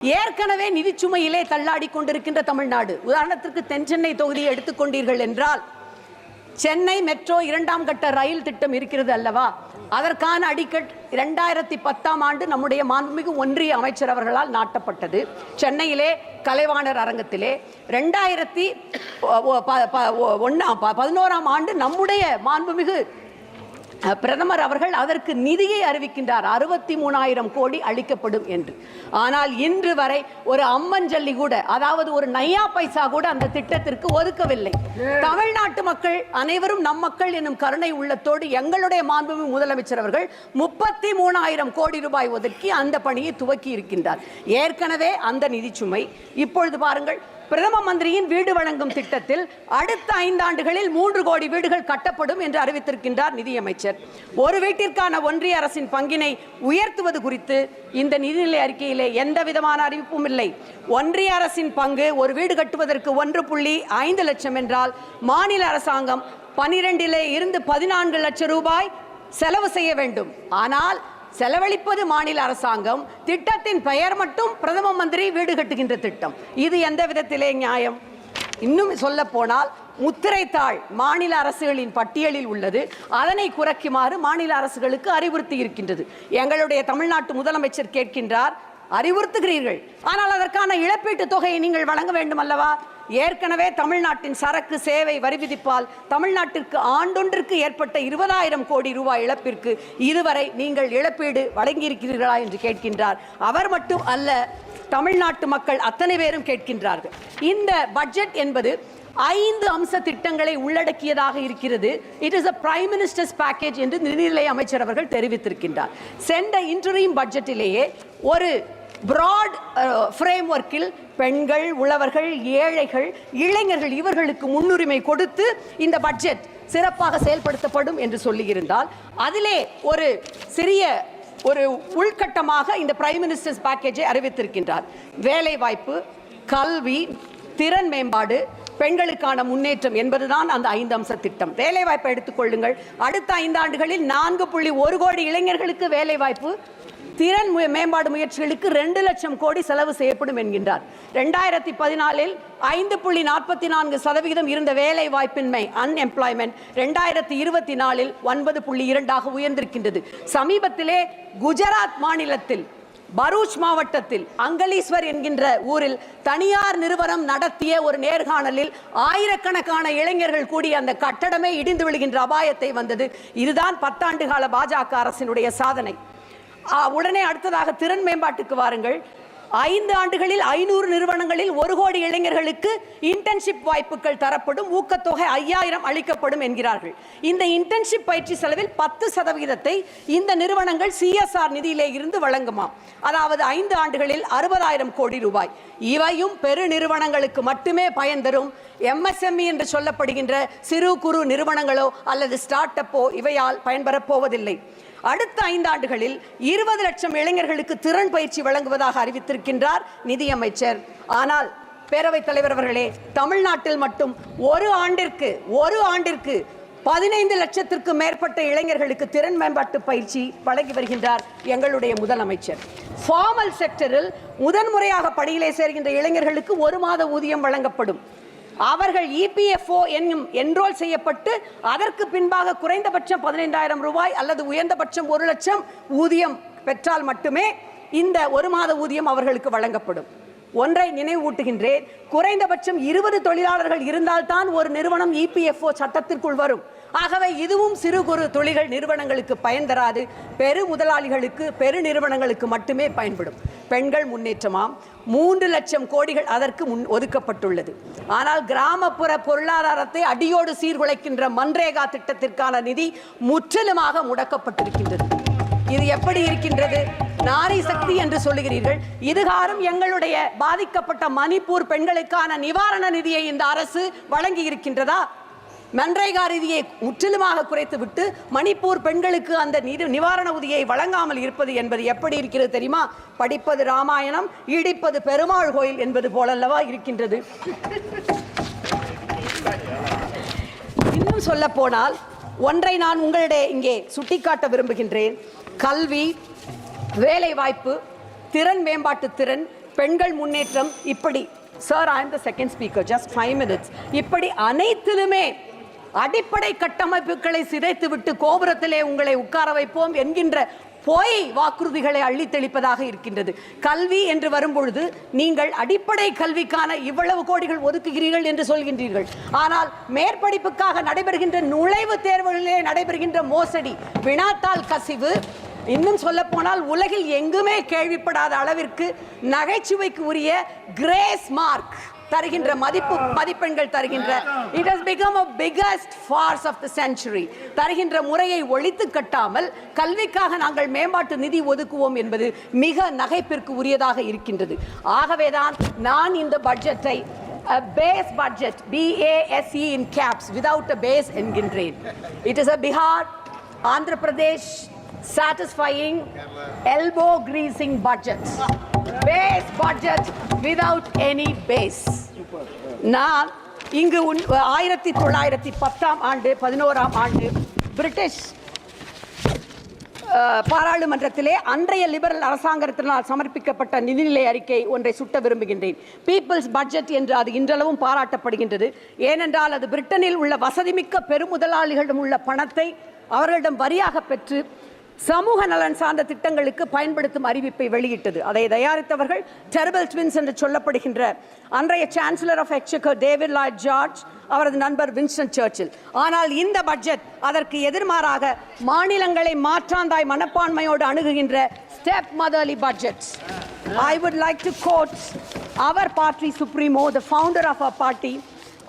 ஏற்கனவே நிதிச்சுமையிலே தள்ளாடி கொண்டிருக்கின்ற தமிழ்நாடு, உதாரணத்திற்கு தென் சென்னை தொகுதியை எடுத்துக்கொண்டீர்கள் என்றால், சென்னை மெட்ரோ 2ஆம் கட்ட ரயில் திட்டம் இருக்கிறது அல்லவா, அதற்கான அடிக்கட் 2010ஆம் ஆண்டு நம்முடைய மாண்புமிகு ஒன்றிய அமைச்சர் அவர்களால் நாட்டப்பட்டது. சென்னையிலே கலைவாணர் அரங்கத்திலே 2011ஆம் ஆண்டு நம்முடைய மாண்புமிகு பிரதமர் அவர்கள் அதற்கு நிதியை அறிவிக்கின்றார், 63,000 கோடி அளிக்கப்படும் என்று. ஆனால் இன்று வரை ஒரு அம்மஞ்சல்லி கூட, அதாவது ஒரு நையா பைசா கூட அந்த திட்டத்திற்கு ஒதுக்கவில்லை. தமிழ்நாட்டு மக்கள் அனைவரும் நம் மக்கள் என்னும் கருணை உள்ளத்தோடு எங்களுடைய மாண்புமிகு முதலமைச்சர் அவர்கள் 33,000 கோடி ரூபாய் ஒதுக்கி அந்த பணியை துவக்கி இருக்கின்றார். ஏற்கனவே அந்த நிதிச்சுமை, இப்பொழுது பாருங்கள், பிரதம மந்திரியின் வீடு வழங்கும் திட்டத்தில் அடுத்த 5 ஆண்டுகளில் 3 கோடி வீடுகள் கட்டப்படும் என்று அறிவித்திருக்கின்றார் நிதியமைச்சர். ஒரு வீட்டிற்கான ஒன்றிய அரசின் பங்கினை உயர்த்துவது குறித்து இந்த நிதிநிலை அறிக்கையிலே எந்த விதமான அறிவிப்பும் இல்லை. ஒன்றிய அரசின் பங்கு ஒரு வீடு கட்டுவதற்கு 1.5 லட்சம் என்றால் மாநில அரசாங்கம் 12 இருந்து 14 லட்சம் ரூபாய் செலவு செய்ய வேண்டும். ஆனால் செலவழிப்பது மாநில அரசாங்கம், திட்டத்தின் பெயர் மட்டும் பிரதம மந்திரி வீடு கட்டுகின்ற திட்டம். இது எந்த விதத்திலே நியாயம்? இன்னும் சொல்ல போனால், முத்திரைத்தாள் மாநில அரசுகளின் பட்டியலில் உள்ளது, அதனை குறைக்குமாறு மாநில அரசுகளுக்கு அறிவுறுத்தி இருக்கின்றது. எங்களுடைய தமிழ்நாட்டு முதலமைச்சர் கேட்கின்றார், அறிவுறுத்துகிறீர்கள், ஆனால் அதற்கான இழப்பீட்டு தொகையை நீங்கள் வழங்க வேண்டும் அல்லவா? ஏற்கனவே தமிழ்நாட்டின் சரக்கு சேவை வரி விதிப்பால் தமிழ்நாட்டிற்கு ஆண்டொன்றிற்கு ஏற்பட்ட 20,000 கோடி ரூபாய் இழப்பிற்கு இதுவரை நீங்கள் இழப்பீடு வழங்கியிருக்கிறீர்களா என்று கேட்கின்றார். அவர் மட்டும் அல்ல, தமிழ்நாட்டு மக்கள் அத்தனை பேரும் கேட்கின்றார்கள். இந்த பட்ஜெட் என்பது 5 அம்ச திட்டங்களை உள்ளடக்கியதாக இருக்கிறது. It is a prime minister's package என்று நிதிநிலை அமைச்சர் அவர்கள் தெரிவித்திருக்கின்றார். சென்ற இன்டரிம் பட்ஜெட்டிலேயே ஒரு பிராட் ஃப்ரேம்வொர்க்கில் பெண்கள், உழவர்கள், ஏழைகள், இளைஞர்கள் இவர்களுக்கு முன்னுரிமை கொடுத்து இந்த பட்ஜெட் சிறப்பாக செயல்படுத்தப்படும் என்று சொல்லியிருந்தால், அதிலே ஒரு சிறிய ஒரு உள்கட்டமாக இந்த பிரைம் மினிஸ்டர்ஸ் பேக்கேஜை அறிவித்திருக்கின்றார். வேலை வாய்ப்பு, கல்வி, திறன் மேம்பாடு, பெண்களுக்கான முன்னேற்றம் என்பதுதான் அந்த 5 அம்ச திட்டம். வேலை வாய்ப்பை எடுத்துக்கொள்ளுங்கள். அடுத்த 5 ஆண்டுகளில் 4.1 கோடி இளைஞர்களுக்கு வேலை வாய்ப்பு, திறன் மேம்பாடு முயற்சிகளுக்கு 2 லட்சம் கோடி செலவு செய்யப்படும் என்கின்றார். 2014இல் 5.44% இருந்த வேலை வாய்ப்பின்மை, அன்எம்ப்ளாய்மெண்ட், 2024இல் 9.2 உயர்ந்திருக்கின்றது. சமீபத்திலே குஜராத் மாநிலத்தில் பரூச் மாவட்டத்தில் அங்கலீஸ்வர் என்கின்ற ஊரில் தனியார் நிறுவனம் நடத்திய ஒரு நேர்காணலில் ஆயிரக்கணக்கான இளைஞர்கள் கூடி அந்த கட்டடமே இடிந்து விழுகின்ற அபாயத்தை வந்தது. இதுதான் 10 ஆண்டு கால பாஜக அரசினுடைய சாதனை. உடனே அடுத்ததாக திறன் மேம்பாட்டுக்கு வாருங்கள். 5 ஆண்டுகளில் 500 நிறுவனங்களில் 1 கோடி இளைஞர்களுக்கு இன்டர்ன்ஷிப் வாய்ப்புகள் தரப்படும், ஊக்கத்தொகை 5,000 அளிக்கப்படும் என்கிறார்கள். இந்த இன்டர்ன்ஷிப் பயிற்சி செலவில் 10% இந்த நிறுவனங்கள் CSR நிதியிலே இருந்து வழங்குமாம். அதாவது 5 ஆண்டுகளில் 60,000 கோடி ரூபாய். இவையும் பெரு நிறுவனங்களுக்கு மட்டுமே பயன் தரும். MSME என்று சொல்லப்படுகின்ற சிறு குறு நிறுவனங்களோ அல்லது ஸ்டார்ட் அப்போ இவையால் பயன்பெறப் போவதில்லை. அடுத்த 5 ஆண்டுகளில் 20 லட்சம் இளைஞர்களுக்கு திறன் பயிற்சி வழங்குவதாக அறிவித்திருக்கின்றார் நிதியமைச்சர். ஆனால் பேரவைத் தலைவர் அவர்களே, தமிழ்நாட்டில் மட்டும் ஒரு ஆண்டிற்கு 15 லட்சத்திற்கு மேற்பட்ட இளைஞர்களுக்கு திறன் மேம்பாட்டு பயிற்சி வழங்கி வருகின்றார் எங்களுடைய முதலமைச்சர். ஃபார்மல் செக்டரில் முதன்முறையாக பணியிலே சேர்கின்ற இளைஞர்களுக்கு 1 மாத ஊதியம் வழங்கப்படும். அவர்கள் EPFO என்னும் என்ரோல் செய்யப்பட்டு அதற்கு பின்பாக குறைந்தபட்சம் 15,000 ரூபாய் அல்லது உயர்ந்தபட்சம் 1 லட்சம் ஊதியம் பெற்றால் மட்டுமே இந்த 1 மாத ஊதியம் அவர்களுக்கு வழங்கப்படும். ஒன்றை நினைவூட்டுகின்றேன், குறைந்தபட்சம் 20 தொழிலாளர்கள் இருந்தால்தான் ஒரு நிறுவனம் EPFO சட்டத்திற்குள் வரும். ஆகவே இதுவும் சிறு குறு தொழில்கள் நிறுவனங்களுக்கு பயன் தராது, பெரு முதலாளிகளுக்கு, பெரு நிறுவனங்களுக்கு மட்டுமே பயன்படும். பெண்கள் முன்னேற்றமாம், 3 லட்சம் கோடிகள் அதற்கு ஒதுக்கப்பட்டுள்ளது. ஆனால் கிராமப்புற பொருளாதாரத்தை அடியோடு சீர்குலைக்கின்ற மன்ரேகா திட்டத்திற்கான நிதி முற்றிலுமாக முடக்கப்பட்டிருக்கின்றது. இது எப்படி இருக்கின்றது? நாரி சக்தி என்று சொல்லுகிறீர்கள். இதுகாரும் எங்களுடைய பாதிக்கப்பட்ட மணிப்பூர் பெண்களுக்கான நிவாரண நிதியை இந்த அரசு வழங்கி இருக்கின்றதா? மன்ரேகா நிதியை முற்றிலுமாக குறைத்துவிட்டு மணிப்பூர் பெண்களுக்கு அந்த நிவாரண உதவியை வழங்காமல் இருப்பது என்பது எப்படி இருக்கிறது தெரியுமா? படிப்பது ராமாயணம், இடிப்பது பெருமாள் கோயில் என்பது போலல்லவா இருக்கின்றது. இன்னும் சொல்ல போனால், ஒன்றை நான் உங்களிடையே இங்கே சுட்டிக்காட்ட விரும்புகின்றேன். கல்வி, வேலை வாய்ப்பு, திறன் மேம்பாட்டு திறன், பெண்கள் முன்னேற்றம், இப்படி sir I am the second speaker, just 5 minutes. இப்படி அனைத்திலுமே அடிப்படை கட்டமைப்புகளை சிதைத்துவிட்டு கோபுரத்திலே உங்களை உட்கார வைப்போம் என்கின்ற பொய் வாக்குறுதிகளை அள்ளித்தெளிப்பதாக இருக்கின்றது. கல்வி என்று வரும்பொழுது நீங்கள் அடிப்படை கல்விக்கான இவ்வளவு கோடிகள் ஒதுக்குகிறீர்கள் என்று சொல்கின்றீர்கள். ஆனால் மேற்படிப்புக்காக நடைபெறுகின்ற நுழைவுத் தேர்வுகளிலே நடைபெறுகின்ற மோசடி, வினாத்தாள் கசிவு, இன்னும் சொல்ல போனால் உலகில் எங்குமே கேள்விப்படாத அளவிற்கு நகைச்சுவைக்கு உரிய கிரேஸ் மார்க் தருகின்ற மதிப்பெண்கள் தருகின்ற, it has become a biggest farce of the century. தருகின்ற முறையை ஒழித்து கட்டாமல் கல்விக்காக நாங்கள் மேம்பாட்டு நிதி ஒதுக்குவோம் என்பது மிக நகைப்பிற்கு உரியதாக இருக்கின்றது. ஆகவேதான் நான் இந்த பட்ஜெட்டை base budget, BASE in caps, without a base என்கின்றேன். It is a Bihar, Andhra Pradesh satisfying elbow greasing budget, base budget without any base. நான் இங்கு 1910ஆம் ஆண்டு 11ஆம் ஆண்டு பிரிட்டிஷ் பாராளுமன்றத்திலே அன்றைய லிபரல் அரசாங்கத்தினால் சமர்ப்பிக்கப்பட்ட நிதிநிலை அறிக்கை ஒன்றை சுட்ட விரும்புகின்றேன். பீப்புள்ஸ் பட்ஜெட் என்று அது இன்றளவும் பாராட்டப்படுகின்றது. ஏனென்றால் அது பிரிட்டனில் உள்ள வசதிமிக்க பெருமுதலாளிகளிடம் உள்ள பணத்தை அவர்களிடம் வரியாக பெற்று சமூக நலன் சார்ந்த திட்டங்களுக்கு பயன்படுத்தும் அறிவிப்பை வெளியிட்டது. அதை தயாரித்தவர்கள் டெரிபிள் ட்வின்ஸ் என்று சொல்லப்படுகின்ற அன்றைய chancellor of exchequer David Lloyd George, அவரது நண்பர் வின்ஸ்டன் சர்ச்சில். ஆனால் இந்த பட்ஜெட் அதற்கு எதிர்மாறாக மாநிலங்களை மாற்றாந்தாய் மனப்பான்மையோடு அணுகுகின்ற stepmotherly budget. I would like to quote our party supremo, the founder of our party,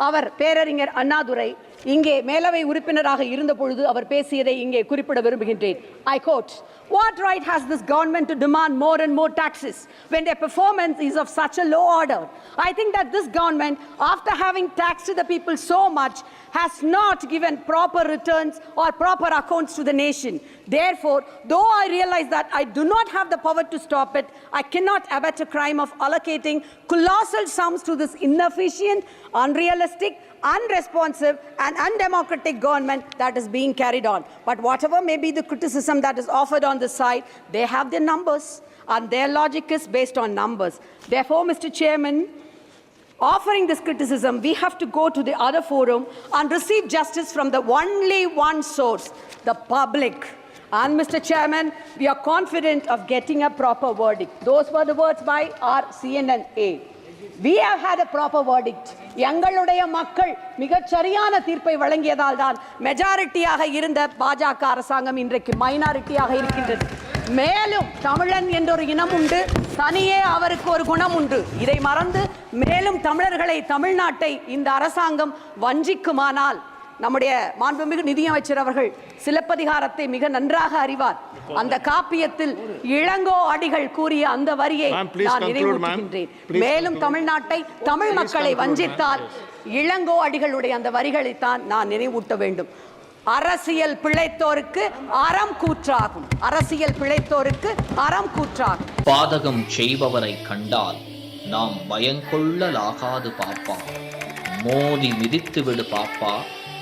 அவர் பேரறிஞர் அண்ணாதுரை இங்கே மேலவை உறுப்பினராக இருந்த பொழுது அவர் பேசியதை இங்கே குறிப்பிட விரும்புகின்றேன். I quote, "What right has this government to demand more and more taxes when their performance is of such a low order? I think that this government, after having taxed the people so much, has not given proper returns or proper accounts to the nation. Therefore, though I realize that I do not have the power to stop it, I cannot abet a crime of allocating colossal sums to this inefficient, unrealistic, unresponsive and undemocratic government that is being carried on. But whatever may be the criticism that is offered on this side, they have their numbers and their logic is based on numbers. Therefore, Mr. Chairman, offering this criticism, we have to go to the other forum and receive justice from the only one source, the public. And Mr. Chairman, we are confident of getting a proper verdict." Those were the words by our CNN-A. We have had a proper verdict. எங்களுடைய மக்கள் மிகச் சரியான தீர்ப்பை வழங்கியதால் தான் மெஜாரிட்டியாக இருந்த பாஜக அரசாங்கம் இன்றைக்கு மைனாரிட்டியாக இருக்கின்றது. மேலும் தமிழன் என்ற ஒரு இனம் உண்டு, தனியே அவருக்கு ஒரு குணம் உண்டு. இதை மறந்து மேலும் தமிழர்களை, தமிழ்நாட்டை இந்த அரசாங்கம் வஞ்சிக்குமானால் நம்முடைய மாண்புமிகு நிதியமைச்சர் அவர்கள் சிலப்பதிகாரத்தை மிக நன்றாக அறிவார். அந்த காப்பியத்தில் இளங்கோ அடிகள் கூறிய அந்த வரியை நான் நினைவூட்டுகின்றேன். மேலும் தமிழ்நாட்டை, தமிழ் மக்களை வஞ்சித்தால் இளங்கோ அடிகளுடைய அந்த வரிகளைத்தான் நான் நினைவூட்ட வேண்டும். அரசியல் பிழைத்தோருக்கு அறம் கூற்றாகும், அரசியல் பிழைத்தோருக்கு அறம் கூற்றாகும். பாதகம் செய்பவரை கண்டால் நாம் பயங்கொள்ளலாகாது பாப்பா, மோதி மிதித்து விடு பாப்பா,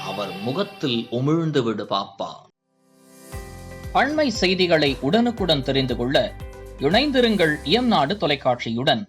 அவர் முகத்தில் உமிழ்ந்து விடு பாப்பா. அண்மை செய்திகளை உடனுக்குடன் தெரிந்து கொள்ள இணைந்திருங்கள் இயம்நாடு தொலைக்காட்சியுடன்.